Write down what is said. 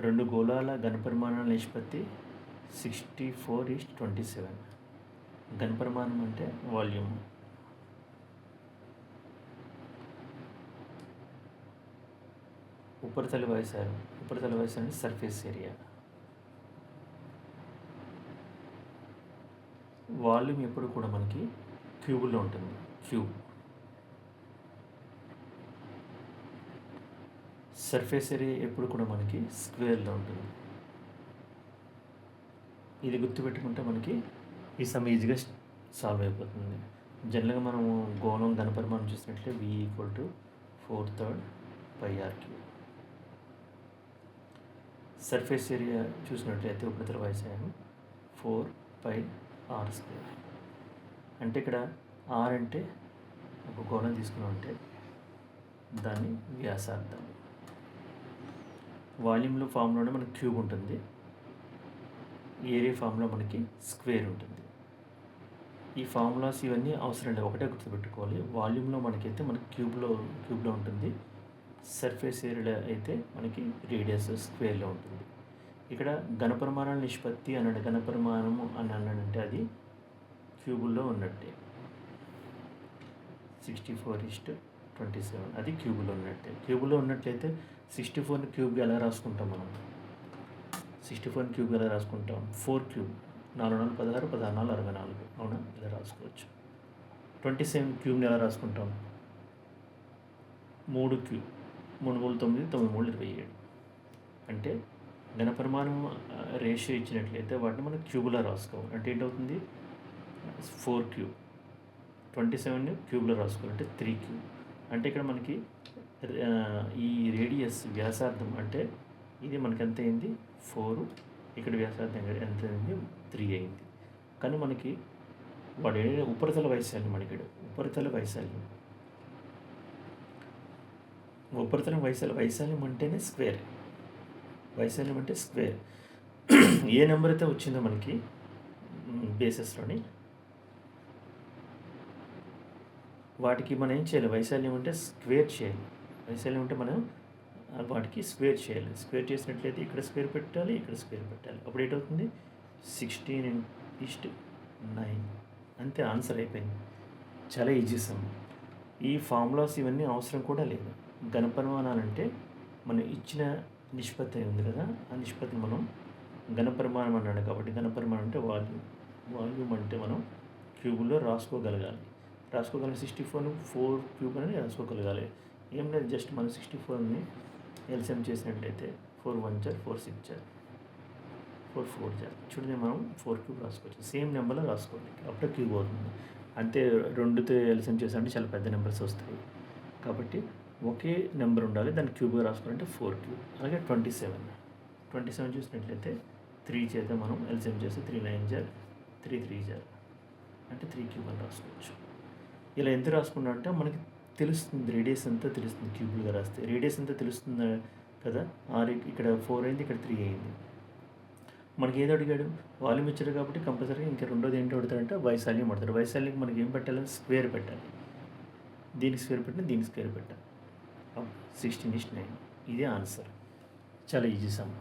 రెండు గోళాల ఘనపరిమాణాల నిష్పత్తి 64:27. ఘనపరిమాణం అంటే వాల్యూమ్. ఉపరితల వైశాల్యం అంటే సర్ఫేస్ ఏరియా. వాల్యూమ్ ఎప్పుడు కూడా మనకి క్యూబ్లో ఉంటుంది. క్యూబ్. సర్ఫేస్ ఏరియా ఎప్పుడు కూడా మనకి స్క్వేర్లో ఉంటుంది. ఇది గుర్తుపెట్టుకుంటే మనకి ఈ సమ్ ఈజీగా సాల్వ్ అయిపోతుంది. జనరల్గా మనము గోళం ఘనపరిమాణం చూసినట్లే V = 4/3 πr3. సర్ఫేస్ ఏరియా చూసినట్లయితే ఉపరితల వైశాల్యం 4πr². అంటే ఇక్కడ r అంటే ఒక గోళం తీసుకున్నామంటే దాని వ్యాసార్థం. వాల్యూమ్లో ఫామ్లోనే మనకి క్యూబ్ ఉంటుంది, ఏరియా ఫామ్లో మనకి స్క్వేర్ ఉంటుంది. ఈ ఫార్ములాస్ ఇవన్నీ అవసరం లేదు, ఒకటే గుర్తుపెట్టుకోవాలి. వాల్యూమ్లో మనకైతే మనకి క్యూబ్లో ఉంటుంది, సర్ఫేస్ ఏరియా అయితే మనకి రేడియస్ స్క్వేర్లో ఉంటుంది. ఇక్కడ ఘనపరిమాణాల నిష్పత్తి అన్నాడు, ఘనపరిమాణము అని అన్నాడంటే అది క్యూబుల్లో ఉన్నట్టే. 64:27 అది క్యూబులో ఉన్నట్టే. క్యూబులో ఉన్నట్లయితే 64ని క్యూబ్గా ఎలా రాసుకుంటాం మనం? 64ని క్యూబ్గా ఎలా రాసుకుంటాం? 4 క్యూబ్, 4 4 16, 16 4 64. అవునా? ఇలా రాసుకోవచ్చు. 27 క్యూబ్ని ఎలా రాసుకుంటాం? 3 క్యూబ్, 3 3 9, 9 3 27. అంటే ఘనపరిమాణం రేషియో ఇచ్చినట్లయితే వాటిని మనం క్యూబ్లో రాసుకోవాలి. అంటే ఏంటవుతుంది? 4 క్యూబ్. 27ని క్యూబ్లో రాసుకోవాలంటే 3 క్యూబ్. అంటే ఇక్కడ మనకి ఈ రేడియస్ వ్యాసార్థం అంటే ఇది మనకి ఎంత అయింది? 4. ఇక్కడ వ్యాసార్థం ఎంత అయింది? 3 అయింది. కానీ మనకి వాడు ఉపరితల వైశాల్యం అడిగాడు. ఉపరితల వైశాల్యం అంటేనే స్క్వేర్. వైశాల్యం అంటే స్క్వేర్. ఏ నెంబర్ అయితే వచ్చిందో మనకి బేసెస్లోని వాటికి మనం ఏం చేయాలి? వైశాల్యం అంటే స్క్వేర్ చేయాలి. వైశాల్యం అంటే మనం వాటికి స్క్వేర్ చేయాలి. స్క్వేర్ చేసినట్లయితే ఇక్కడ స్క్వేర్ పెట్టాలి, ఇక్కడ స్క్వేర్ పెట్టాలి. అప్పుడు ఏంటవుతుంది? 16:9. అంతే, ఆన్సర్ అయిపోయింది. చాలా ఈజీ సమ్. ఈ ఫార్ములాస్ ఇవన్నీ అవసరం కూడా లేదు. ఘనపరిమాణాలంటే మనం ఇచ్చిన నిష్పత్తి ఉంది కదా, ఆ నిష్పత్తిని మనం ఘనపరిమాణం అన్నాడు కాబట్టి ఘనపరిమాణం అంటే వాల్యూమ్ అంటే మనం క్యూబ్లో రాసుకోగలగాలి. 64ని 4 క్యూబ్ అని రాసుకోగలగాలి. ఏం లేదు, జస్ట్ మనం 64ని ఎల్సిఎం చేసినట్లయితే 4 1 4 6 4 4 చూడండి, మనం 4 క్యూబ్ రాసుకోవచ్చు. సేమ్ నెంబర్లో రాసుకోవాలి, అప్పుడే క్యూబ్ అవుతుంది. అంతే, రెండుతో ఎల్సిఎం చేసామంటే చాలా పెద్ద నెంబర్స్ వస్తాయి. కాబట్టి ఒకే నెంబర్ ఉండాలి, దాన్ని క్యూబ్గా రాసుకోవాలంటే 4 క్యూబ్. అలాగే 27 చూసినట్లయితే 3 చేత మనం ఎల్సిఎం చేస్తే 3 9 3 3 అంటే 3 క్యూబ్ అని రాసుకోవచ్చు. ఇలా ఎంత రాసుకున్నా అంటే మనకి తెలుస్తుంది, రేడియస్ అంతా తెలుస్తుంది. క్యూబులుగా రాస్తే రేడియస్ అంతా తెలుస్తుంది కదా. ఇక్కడ 4 అయింది, ఇక్కడ 3 అయింది. మనకి ఏదో అడిగాడు? వాల్యూమ్ ఇచ్చాడు కాబట్టి కంపల్సరీగా ఇంకా రెండోది ఏంటో అడుగుతాడంటే వైశాల్యం అడుగుతాడు. వైశాల్యం మనకి ఏం పెట్టాలి? స్క్వేర్ పెట్టాలి. దీనికి స్క్వేర్ పెట్టిన దీనికి స్క్వేర్ పెట్టాలి. 16:9. ఇదే ఆన్సర్. చాలా ఈజీ సమ్.